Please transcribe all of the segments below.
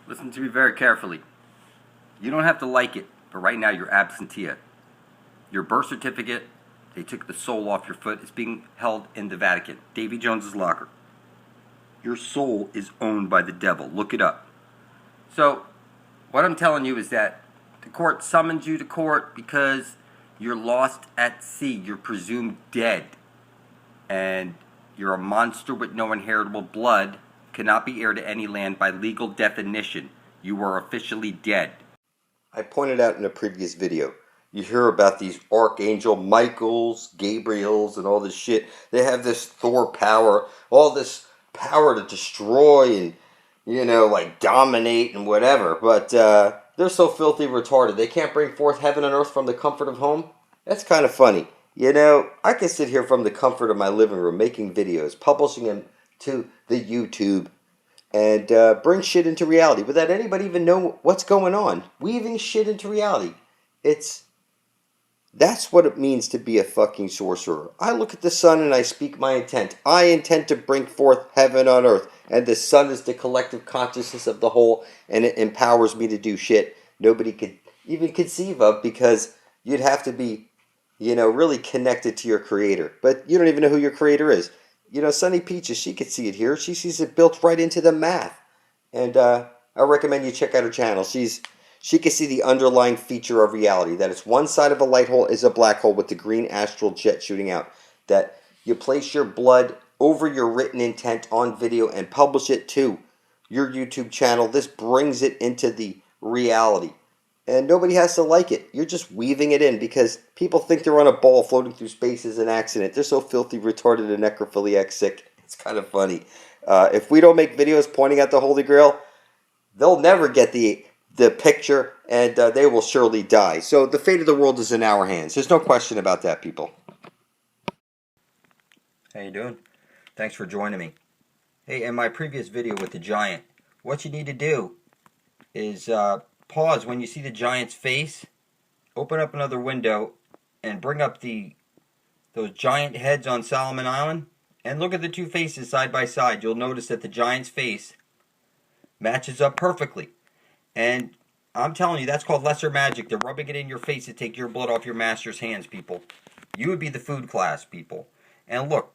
Listen to me very carefully. You don't have to like it, but right now you're absentia. Your birth certificate, they took the soul off your foot, is being held in the Vatican. Davy Jones's locker. Your soul is owned by the devil. Look it up. So, what I'm telling you is that the court summoned you to court because you're lost at sea. You're presumed dead. And you're a monster with no inheritable blood, cannot be heir to any land by legal definition. You are officially dead. I pointed out in a previous video, you hear about these Archangel Michaels, Gabriels, and all this shit. They have this Thor power, all this power to destroy and, like dominate and whatever. But they're so filthy retarded, they can't bring forth heaven and earth from the comfort of home. That's kind of funny. I can sit here from the comfort of my living room making videos, publishing them to the YouTube, and bring shit into reality without anybody even know what's going on. Weaving shit into reality. That's what it means to be a fucking sorcerer. I look at the sun and I speak my intent. I intend to bring forth heaven on earth. And the sun is the collective consciousness of the whole, and it empowers me to do shit nobody could even conceive of, because you'd have to be, really connected to your creator. But you don't even know who your creator is. Sunny Peaches, she could see it here. She sees it built right into the math. And I recommend you check out her channel. She can see the underlying feature of reality, that it's one side of a light hole is a black hole with the green astral jet shooting out. That you place your blood over your written intent on video and publish it to your YouTube channel. This brings it into the reality. And nobody has to like it. You're just weaving it in because people think they're on a ball floating through space as an accident. They're so filthy, retarded, and necrophiliac sick. It's kind of funny. If we don't make videos pointing at the Holy Grail, they'll never get the picture, and they will surely die. So the fate of the world is in our hands. There's no question about that, people. How you doing? Thanks for joining me. Hey, in my previous video with the giant, what you need to do is pause when you see the giant's face, open up another window, and bring up those giant heads on Solomon Island, and look at the two faces side by side. You'll notice that the giant's face matches up perfectly. And I'm telling you, that's called lesser magic. They're rubbing it in your face to take your blood off your master's hands, people. You would be the food class, people. And look,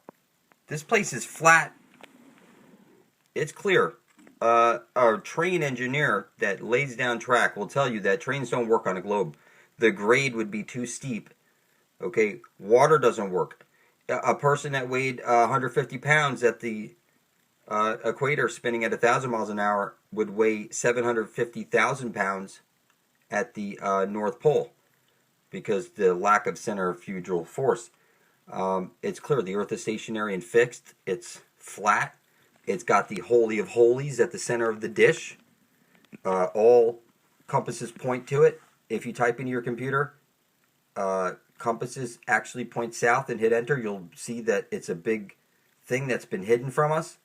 this place is flat. It's clear. Our train engineer that lays down track will tell you that trains don't work on a globe. The grade would be too steep. Okay, water doesn't work. A person that weighed 150 pounds at the equator spinning at 1,000 miles an hour would weigh 750,000 pounds at the North Pole, because the lack of centrifugal force. It's clear the Earth is stationary and fixed. It's flat. It's got the Holy of Holies at the center of the dish. All compasses point to it. If you type into your computer, compasses actually point south and hit enter, you'll see that it's a big thing that's been hidden from us.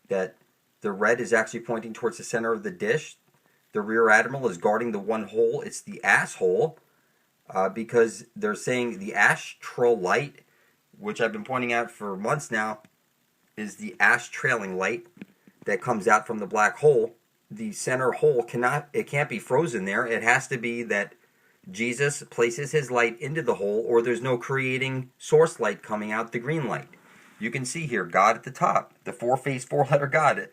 That the red is actually pointing towards the center of the dish. The rear admiral is guarding the one hole. It's the asshole, because they're saying the astral light, which I've been pointing out for months now, is the ash trailing light that comes out from the black hole. The center hole can't be frozen there. It has to be that Jesus places his light into the hole, or there's no creating source light coming out the green light. You can see here, God at the top, the four-faced, four-letter God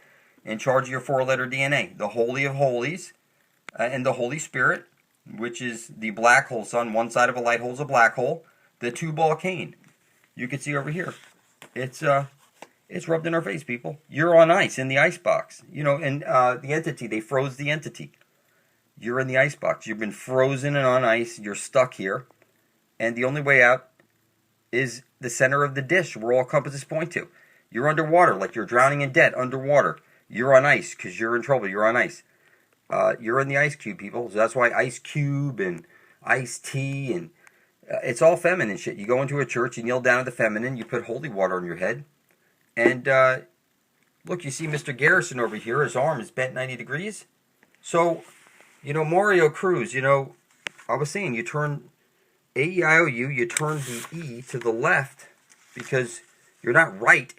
in charge of your four-letter DNA, the Holy of Holies, and the Holy Spirit, which is the black hole sun. One side of a light hole is a black hole. The two-ball cane. You can see over here. It's rubbed in our face, people. You're on ice in the ice box. And the entity, they froze the entity. You're in the ice box. You've been frozen and on ice. You're stuck here. And the only way out is the center of the dish where all compasses point to. You're underwater, like you're drowning in debt underwater. You're on ice because you're in trouble. You're on ice. You're in the ice cube, people. So that's why Ice Cube and Ice Tea, and it's all feminine shit. You go into a church, you kneel down to the feminine, you put holy water on your head, and look, you see Mr. Garrison over here. His arm is bent 90 degrees. So, Mario Cruz, I was saying, you turn A-E-I-O-U, you turn the E to the left because you're not right.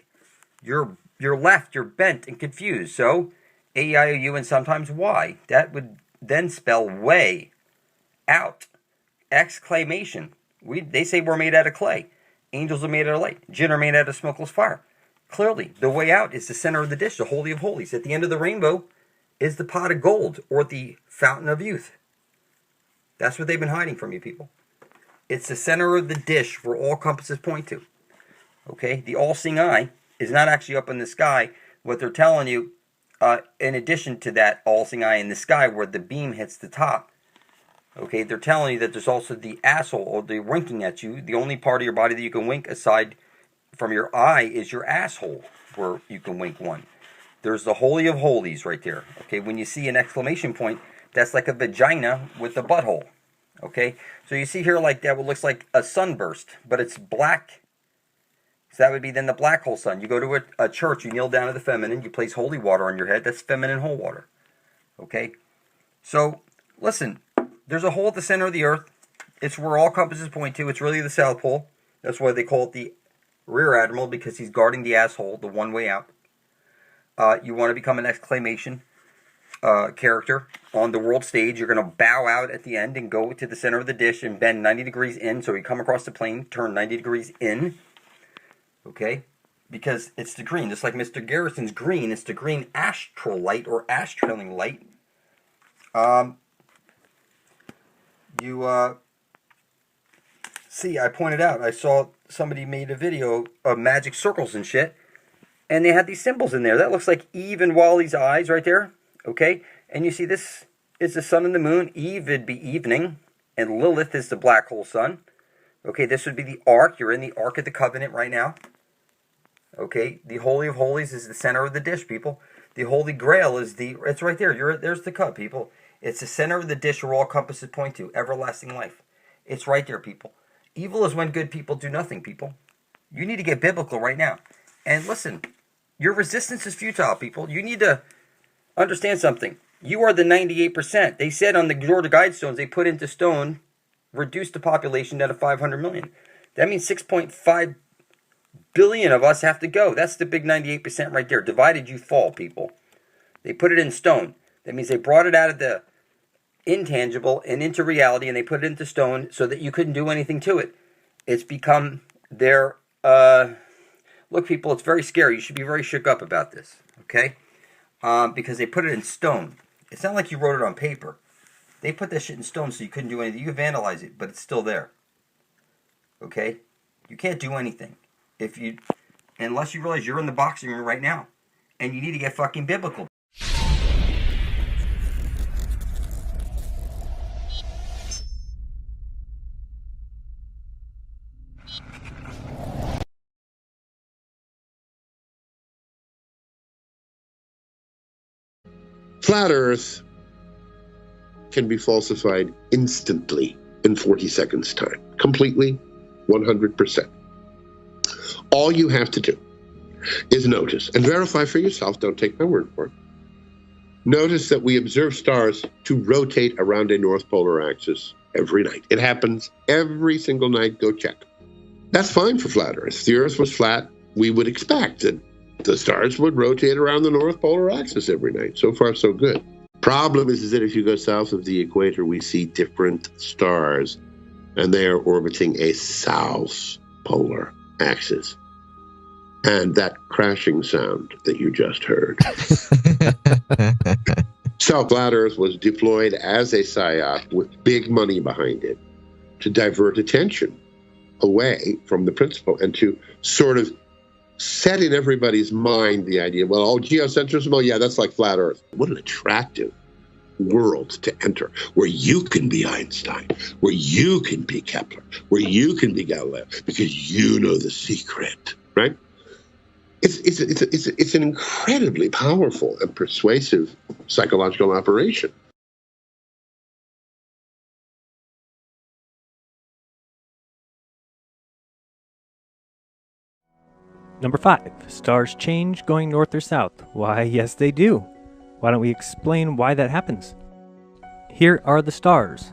You're left. You're bent and confused. So A-E-I-O-U, and sometimes Y. That would then spell way out. Exclamation. They say we're made out of clay. Angels are made out of light. Jinn are made out of smokeless fire. Clearly, the way out is the center of the dish, the Holy of Holies. At the end of the rainbow is the pot of gold, or the fountain of youth. That's what they've been hiding from you people. It's the center of the dish where all compasses point to. Okay? The all-seeing eye is not actually up in the sky. What they're telling you, in addition to that all-seeing eye in the sky where the beam hits the top, okay, they're telling you that there's also the asshole, or the winking at you. The only part of your body that you can wink aside from your eye is your asshole, where you can wink one. There's the Holy of Holies right there. Okay, when you see an exclamation point, that's like a vagina with a butthole. Okay, so you see here like that what looks like a sunburst, but it's black. So that would be then the black hole sun. You go to a church, you kneel down to the feminine, you place holy water on your head. That's feminine hole water. Okay, so listen, there's a hole at the center of the earth. It's where all compasses point to. It's really the South Pole. That's why they call it the Rear Admiral, because he's guarding the asshole, the one way out. You want to become an exclamation character on the world stage. You're going to bow out at the end and go to the center of the dish and bend 90 degrees in. So you come across the plane, turn 90 degrees in. Okay? Because it's the green. Just like Mr. Garrison's green, it's the green astral light or astrailing light. See, I pointed out, I saw somebody made a video of magic circles and shit, and they had these symbols in there. That looks like Eve and Wally's eyes right there, okay? And you see this is the sun and the moon. Eve would be evening, and Lilith is the black hole sun. Okay, this would be the Ark. You're in the Ark of the Covenant right now. Okay, the Holy of Holies is the center of the dish, people. The Holy Grail is it's right there. There's the cup, people. It's the center of the dish where all compasses point to, everlasting life. It's right there, people. Evil is when good people do nothing, people. You need to get biblical right now. And listen, your resistance is futile, people. You need to understand something. You are the 98%. They said on the Georgia Guidestones, they put into stone, reduce the population down to 500 million. That means 6.5 billion of us have to go. That's the big 98% right there. Divided you fall, people. They put it in stone. That means they brought it out of the intangible and into reality, and they put it into stone so that you couldn't do anything to it. It's become their look, people, it's very scary. You should be very shook up about this, okay? Because they put it in stone. It's not like you wrote it on paper. They put that shit in stone so you couldn't do anything. You could vandalize it, but it's still there. Okay? You can't do anything unless you realize you're in the boxing room right now, and you need to get fucking biblical. Flat Earth can be falsified instantly in 40 seconds time. Completely, 100%. All you have to do is notice and verify for yourself, don't take my word for it. Notice that we observe stars to rotate around a north polar axis every night. It happens every single night. Go check. That's fine for flat Earth. If the Earth was flat, we would expect that the stars would rotate around the north polar axis every night. So far, so good. Problem is that if you go south of the equator, we see different stars, and they are orbiting a south polar axis. And that crashing sound that you just heard. So flat Earth was deployed as a psyop with big money behind it to divert attention away from the principle and to sort of set in everybody's mind the idea, well, geocentrism, yeah, that's like flat Earth. What an attractive world to enter, where you can be Einstein, where you can be Kepler, where you can be Galileo, because you know the secret, right? It's an incredibly powerful and persuasive psychological operation. Number 5. Stars change going north or south. Why, yes they do. Why don't we explain why that happens? Here are the stars.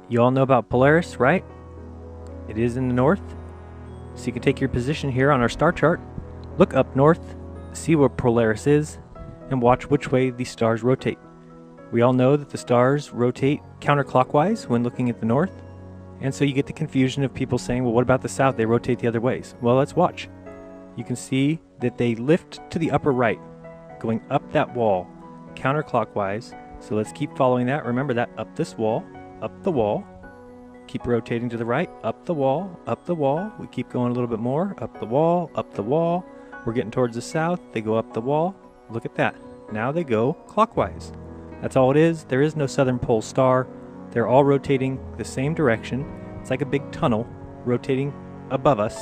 You all know about Polaris, right? It is in the north. So you can take your position here on our star chart. Look up north, see where Polaris is, and watch which way the stars rotate. We all know that the stars rotate counterclockwise when looking at the north, and so you get the confusion of people saying, well, what about the south? They rotate the other ways. Well, let's watch. You can see that they lift to the upper right, going up that wall counterclockwise. So let's keep following that. Remember that, up this wall, up the wall. Keep rotating to the right, up the wall, up the wall. We keep going a little bit more, up the wall, up the wall. We're getting towards the south. They go up the wall. Look at that. Now they go clockwise. That's all it is. There is no southern pole star. They're all rotating the same direction. It's like a big tunnel rotating above us